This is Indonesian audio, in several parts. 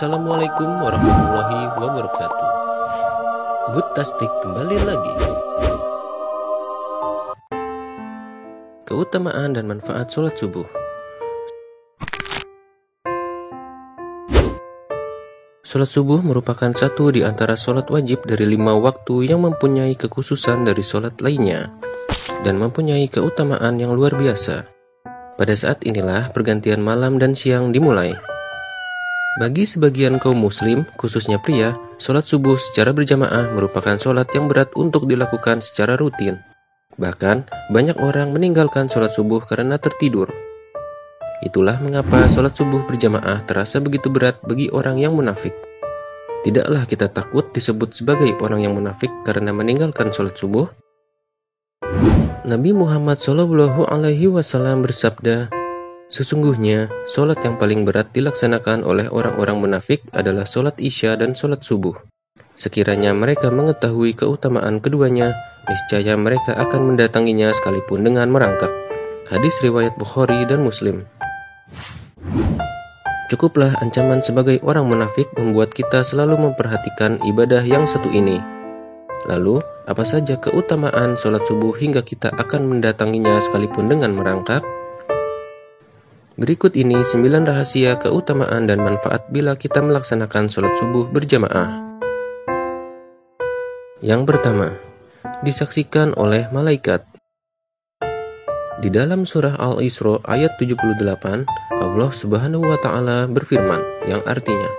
Assalamualaikum warahmatullahi wabarakatuh. Good Tastic kembali lagi. Keutamaan dan manfaat sholat subuh. Sholat subuh merupakan satu di antara sholat wajib dari 5 waktu yang mempunyai kekhususan dari sholat lainnya dan mempunyai keutamaan yang luar biasa. Pada saat inilah pergantian malam dan siang dimulai. Bagi sebagian kaum muslim, khususnya pria, sholat subuh secara berjamaah merupakan sholat yang berat untuk dilakukan secara rutin. Bahkan, banyak orang meninggalkan sholat subuh karena tertidur. Itulah mengapa sholat subuh berjamaah terasa begitu berat bagi orang yang munafik. Tidaklah kita takut disebut sebagai orang yang munafik karena meninggalkan sholat subuh. Nabi Muhammad SAW bersabda, "Sesungguhnya, sholat yang paling berat dilaksanakan oleh orang-orang munafik adalah sholat isya dan sholat subuh. Sekiranya mereka mengetahui keutamaan keduanya, niscaya mereka akan mendatanginya sekalipun dengan merangkak." Hadis riwayat Bukhari dan Muslim. Cukuplah ancaman sebagai orang munafik membuat kita selalu memperhatikan ibadah yang satu ini. Lalu, apa saja keutamaan sholat subuh hingga kita akan mendatanginya sekalipun dengan merangkak? Berikut ini 9 rahasia keutamaan dan manfaat bila kita melaksanakan sholat subuh berjamaah. Yang pertama, disaksikan oleh malaikat. Di dalam surah Al-Isra ayat 78, Allah Subhanahu wa Ta'ala berfirman, yang artinya,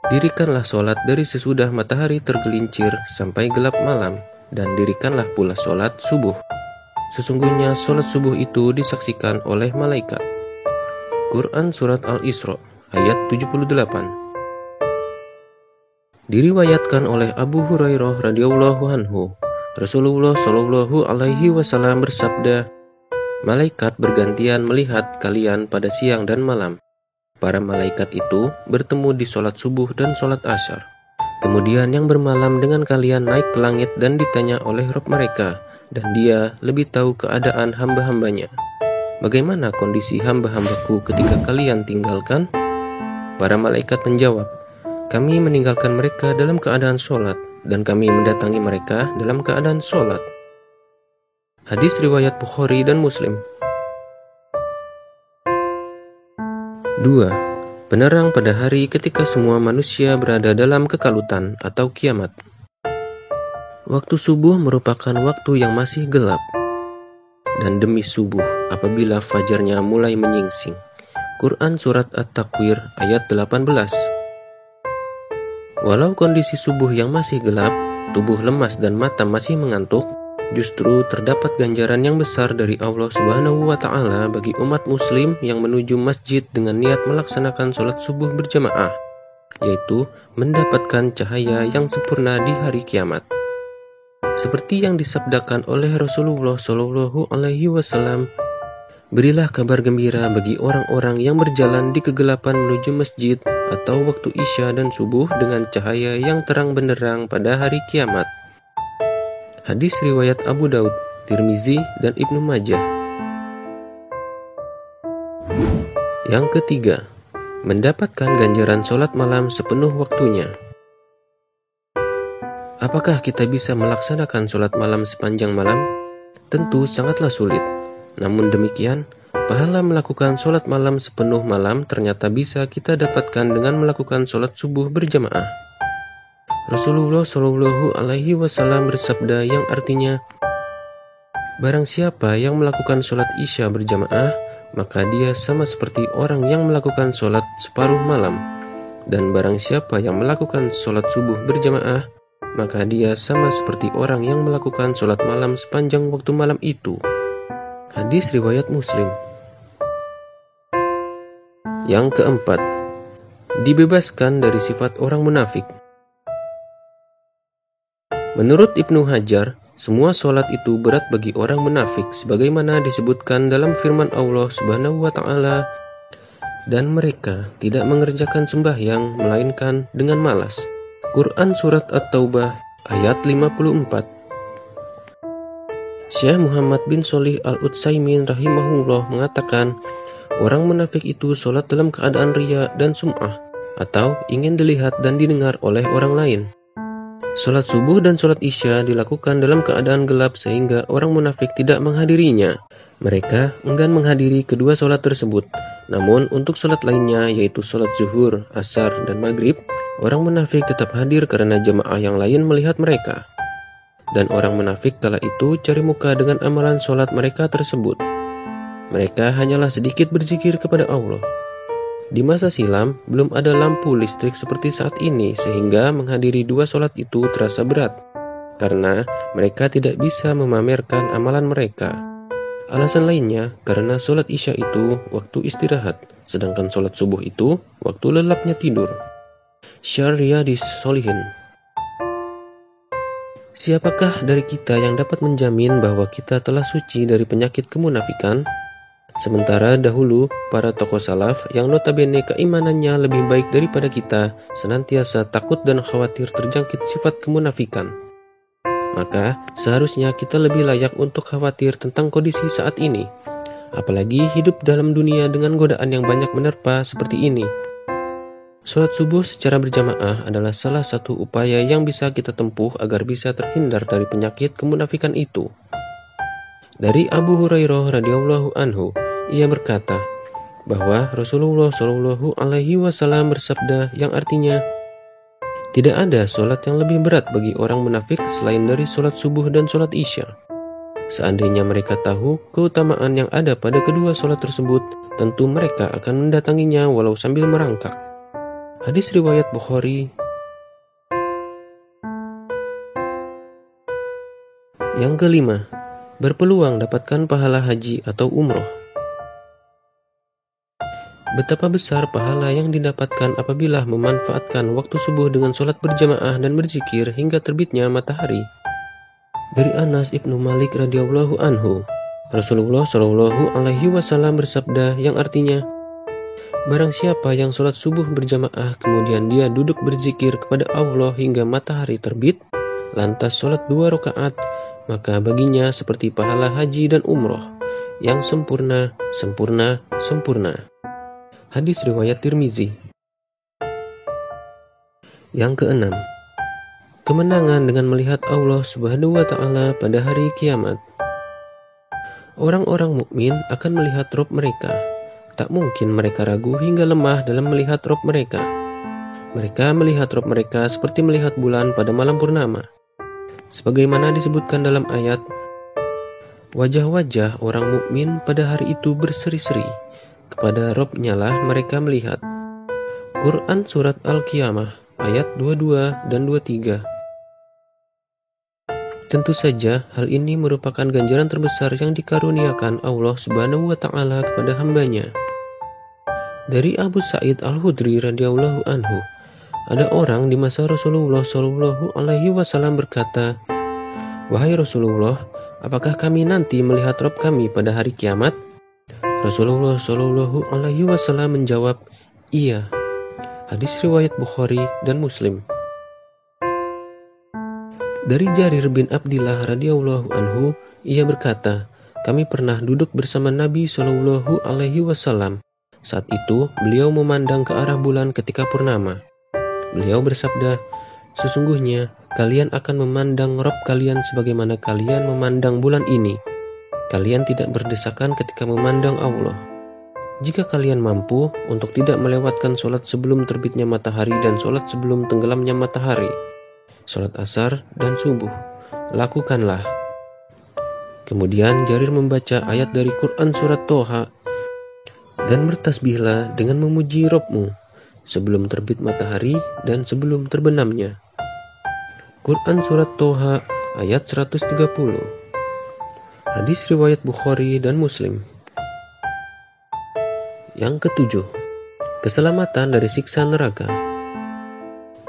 "Dirikanlah sholat dari sesudah matahari tergelincir sampai gelap malam, dan dirikanlah pula sholat subuh. Sesungguhnya sholat subuh itu disaksikan oleh malaikat." Quran Surat Al-Isra ayat 78. Diriwayatkan oleh Abu Hurairah radhiyallahu anhu, Rasulullah Shallallahu alaihi wasallam bersabda, "Malaikat bergantian melihat kalian pada siang dan malam. Para malaikat itu bertemu di sholat subuh dan sholat asyar. Kemudian yang bermalam dengan kalian naik ke langit dan ditanya oleh Rabb mereka, dan Dia lebih tahu keadaan hamba-hambanya. Bagaimana kondisi hamba-hambaku ketika kalian tinggalkan?" Para malaikat menjawab, "Kami meninggalkan mereka dalam keadaan sholat, dan kami mendatangi mereka dalam keadaan sholat." Hadis riwayat Bukhari dan Muslim. 2. Penerang pada hari ketika semua manusia berada dalam kekalutan atau kiamat. Waktu subuh merupakan waktu yang masih gelap. Dan demi subuh apabila fajarnya mulai menyingsing. Quran Surat At-Takwir ayat 18. Walau kondisi subuh yang masih gelap, tubuh lemas dan mata masih mengantuk, justru terdapat ganjaran yang besar dari Allah Subhanahu wa Ta'ala bagi umat muslim yang menuju masjid dengan niat melaksanakan sholat subuh berjamaah, yaitu mendapatkan cahaya yang sempurna di hari kiamat. Seperti yang disabdakan oleh Rasulullah Shallallahu alaihi wasallam, "Berilah kabar gembira bagi orang-orang yang berjalan di kegelapan menuju masjid atau waktu isya dan subuh dengan cahaya yang terang benderang pada hari kiamat." Hadis riwayat Abu Daud, Tirmizi, dan Ibnu Majah. Yang ketiga, mendapatkan ganjaran sholat malam sepenuh waktunya. Apakah kita bisa melaksanakan sholat malam sepanjang malam? Tentu sangatlah sulit. Namun demikian, pahala melakukan sholat malam sepenuh malam ternyata bisa kita dapatkan dengan melakukan sholat subuh berjamaah. Rasulullah Shallallahu alaihi wasallam bersabda yang artinya, "Barang siapa yang melakukan sholat isya berjamaah, maka dia sama seperti orang yang melakukan sholat separuh malam. Dan barang siapa yang melakukan sholat subuh berjamaah, maka dia sama seperti orang yang melakukan sholat malam sepanjang waktu malam itu." Hadis riwayat Muslim. Yang keempat, dibebaskan dari sifat orang munafik. Menurut Ibnu Hajar, semua sholat itu berat bagi orang munafik sebagaimana disebutkan dalam firman Allah Subhanahu wa Ta'ala, "Dan mereka tidak mengerjakan sembahyang melainkan dengan malas." Quran Surat At-Taubah ayat 54. Syekh Muhammad bin Shalih Al-Utsaimin rahimahullah mengatakan, orang munafik itu sholat dalam keadaan riya dan sum'ah. atau ingin dilihat dan didengar oleh orang lain. Sholat subuh dan sholat isya dilakukan dalam keadaan gelap sehingga orang munafik tidak menghadirinya. Mereka enggan menghadiri kedua sholat tersebut. Namun untuk sholat lainnya yaitu sholat zuhur, asar, dan maghrib, orang munafik tetap hadir karena jemaah yang lain melihat mereka. Dan orang munafik kala itu cari muka dengan amalan sholat mereka tersebut. Mereka hanyalah sedikit berzikir kepada Allah. Di masa silam, belum ada lampu listrik seperti saat ini sehingga menghadiri dua sholat itu terasa berat. Karena mereka tidak bisa memamerkan amalan mereka. Alasan lainnya, karena sholat isya itu waktu istirahat, sedangkan sholat subuh itu waktu lelapnya tidur. Riyadhis Shalihin. Siapakah dari kita yang dapat menjamin bahwa kita telah suci dari penyakit kemunafikan? Sementara dahulu, para tokoh salaf yang notabene keimanannya lebih baik daripada kita, senantiasa takut dan khawatir terjangkit sifat kemunafikan. Maka, seharusnya kita lebih layak untuk khawatir tentang kondisi saat ini. Apalagi hidup dalam dunia dengan godaan yang banyak menerpa seperti ini. Sholat subuh secara berjamaah adalah salah satu upaya yang bisa kita tempuh agar bisa terhindar dari penyakit kemunafikan itu. Dari Abu Hurairah radhiyallahu anhu, ia berkata bahwa Rasulullah Shallallahu Alaihi Wasallam bersabda yang artinya, tidak ada sholat yang lebih berat bagi orang munafik selain dari sholat subuh dan sholat isya. Seandainya mereka tahu keutamaan yang ada pada kedua sholat tersebut, tentu mereka akan mendatanginya walau sambil merangkak. Hadis riwayat Bukhari. Yang kelima, berpeluang dapatkan pahala haji atau umroh. Betapa besar pahala yang didapatkan apabila memanfaatkan waktu subuh dengan sholat berjamaah dan berzikir hingga terbitnya matahari. Dari Anas ibnu Malik radhiyallahu anhu, Rasulullah Shallallahu Alaihi Wasallam bersabda yang artinya, barang siapa yang sholat subuh berjamaah kemudian dia duduk berzikir kepada Allah hingga matahari terbit, lantas sholat 2 rakaat, maka baginya seperti pahala haji dan umroh yang sempurna. Hadis riwayat Tirmizi. Yang keenam, kemenangan dengan melihat Allah Subhanahu wa Ta'ala pada hari kiamat. Orang-orang mukmin akan melihat Rabb mereka. Tak mungkin mereka ragu hingga lemah dalam melihat Rabb mereka. Mereka melihat Rabb mereka seperti melihat bulan pada malam purnama. Sebagaimana disebutkan dalam ayat, wajah-wajah orang mukmin pada hari itu berseri-seri, kepada Rabb-nya lah mereka melihat. Quran Surat Al-Qiyamah ayat 22 dan 23. Tentu saja hal ini merupakan ganjaran terbesar yang dikaruniakan Allah Subhanahu wa Ta'ala kepada hambanya. Dari Abu Sa'id Al-Khudri radhiyallahu anhu, ada orang di masa Rasulullah Shallallahu Alaihi Wasallam berkata, wahai Rasulullah, apakah kami nanti melihat Rabb kami pada hari kiamat? Rasulullah Shallallahu Alaihi Wasallam menjawab, iya. Hadis riwayat Bukhari dan Muslim. Dari Jarir bin Abdillah radhiyallahu anhu, ia berkata, kami pernah duduk bersama Nabi Shallallahu Alaihi Wasallam. Saat itu beliau memandang ke arah bulan ketika purnama. Beliau bersabda, sesungguhnya kalian akan memandang Rabb kalian sebagaimana kalian memandang bulan ini. Kalian tidak berdesakan ketika memandang Allah. Jika kalian mampu untuk tidak melewatkan sholat sebelum terbitnya matahari dan sholat sebelum tenggelamnya matahari, sholat asar dan subuh, lakukanlah. Kemudian Jarir membaca ayat dari Quran Surat Toha, dan bertasbihlah dengan memuji Rabb-mu sebelum terbit matahari dan sebelum terbenamnya. Quran Surat Toha ayat 130. Hadis riwayat Bukhari dan Muslim. Yang ketujuh, keselamatan dari siksa neraka.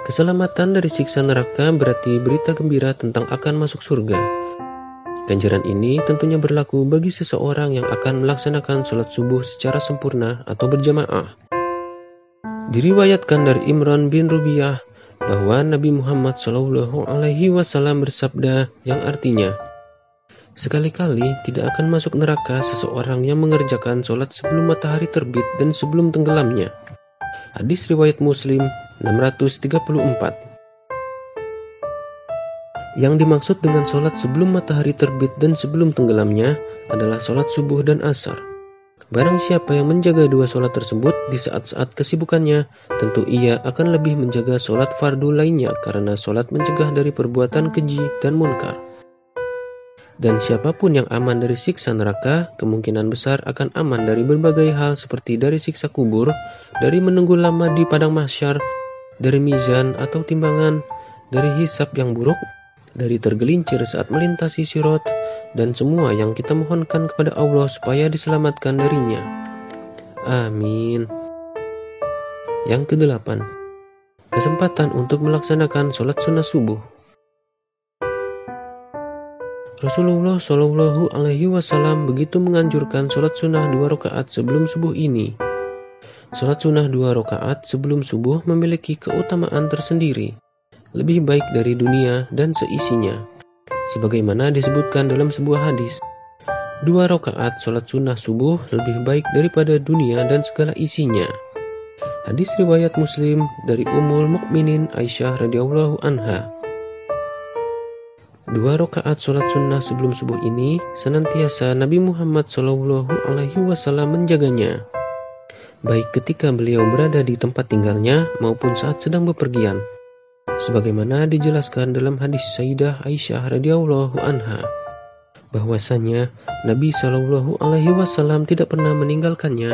Keselamatan dari siksa neraka berarti berita gembira tentang akan masuk surga. Ganjaran ini tentunya berlaku bagi seseorang yang akan melaksanakan sholat subuh secara sempurna atau berjamaah. Diriwayatkan dari Imran bin Rubiyah bahwa Nabi Muhammad Shallallahu Alaihi Wasallam bersabda yang artinya, sekali-kali tidak akan masuk neraka seseorang yang mengerjakan sholat sebelum matahari terbit dan sebelum tenggelamnya. Hadis riwayat Muslim 634. Yang dimaksud dengan sholat sebelum matahari terbit dan sebelum tenggelamnya adalah sholat subuh dan asar. Barang siapa yang menjaga dua sholat tersebut di saat-saat kesibukannya, tentu ia akan lebih menjaga sholat fardu lainnya karena sholat mencegah dari perbuatan keji dan munkar. Dan siapapun yang aman dari siksa neraka, kemungkinan besar akan aman dari berbagai hal seperti dari siksa kubur, dari menunggu lama di padang mahsyar, dari mizan atau timbangan, dari hisab yang buruk, dari tergelincir saat melintasi sirat, dan semua yang kita mohonkan kepada Allah supaya diselamatkan darinya. Amin. Yang ke-8, kesempatan untuk melaksanakan sholat sunnah subuh. Rasulullah Shallallahu Alaihi Wasallam begitu menganjurkan sholat sunnah 2 rakaat sebelum subuh ini. Sholat sunnah 2 rakaat sebelum subuh memiliki keutamaan tersendiri, lebih baik dari dunia dan seisinya. Sebagaimana disebutkan dalam sebuah hadis, 2 rakaat sholat sunnah subuh lebih baik daripada dunia dan segala isinya. Hadis riwayat Muslim dari Ummul Mukminin Aisyah radhiyallahu anha. 2 rakaat sholat sunnah sebelum subuh ini senantiasa Nabi Muhammad Shallallahu Alaihi Wasallam menjaganya, baik ketika beliau berada di tempat tinggalnya maupun saat sedang bepergian. Sebagaimana dijelaskan dalam hadis Sayyidah Aisyah radhiyallahu anha, bahwasanya Nabi Shallallahu Alaihi Wasallam tidak pernah meninggalkannya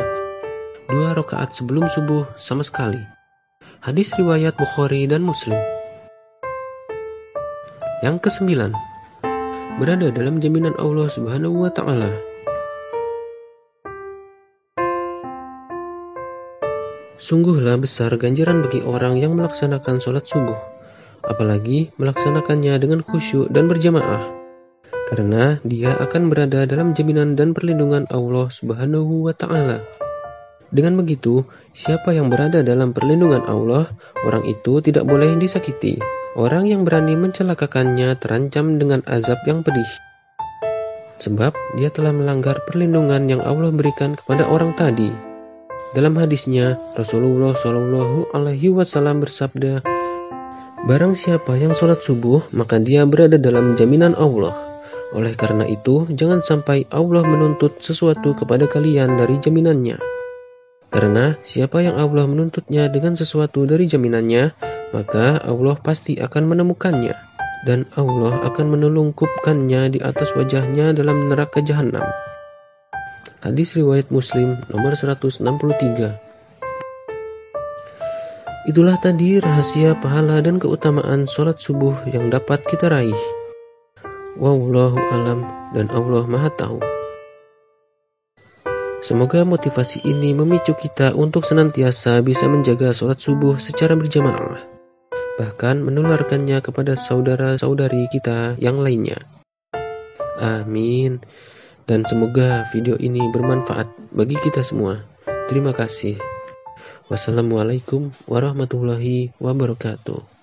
2 rakaat sebelum subuh sama sekali. Hadis riwayat Bukhari dan Muslim. Yang ke-9, berada dalam jaminan Allah Subhanahu wa Ta'ala. Sungguhlah besar ganjaran bagi orang yang melaksanakan sholat subuh, apalagi melaksanakannya dengan khusyuk dan berjamaah, karena dia akan berada dalam jaminan dan perlindungan Allah Subhanahu wa Ta'ala. Dengan begitu, siapa yang berada dalam perlindungan Allah, orang itu tidak boleh disakiti. Orang yang berani mencelakakannya terancam dengan azab yang pedih, sebab dia telah melanggar perlindungan yang Allah berikan kepada orang tadi. Dalam hadisnya, Rasulullah Shallallahu Alaihi Wasallam bersabda, barang siapa yang sholat subuh, maka dia berada dalam jaminan Allah. Oleh karena itu, jangan sampai Allah menuntut sesuatu kepada kalian dari jaminannya. Karena siapa yang Allah menuntutnya dengan sesuatu dari jaminannya, maka Allah pasti akan menemukannya, dan Allah akan menelungkupkannya di atas wajahnya dalam neraka jahanam. Hadis riwayat Muslim nomor 163. Itulah tadi rahasia pahala dan keutamaan sholat subuh yang dapat kita raih. Wallahu alam, dan Allah Maha Tahu. Semoga motivasi ini memicu kita untuk senantiasa bisa menjaga sholat subuh secara berjamaah, bahkan menularkannya kepada saudara-saudari kita yang lainnya. Amin. Dan semoga video ini bermanfaat bagi kita semua. Terima kasih. Wassalamualaikum warahmatullahi wabarakatuh.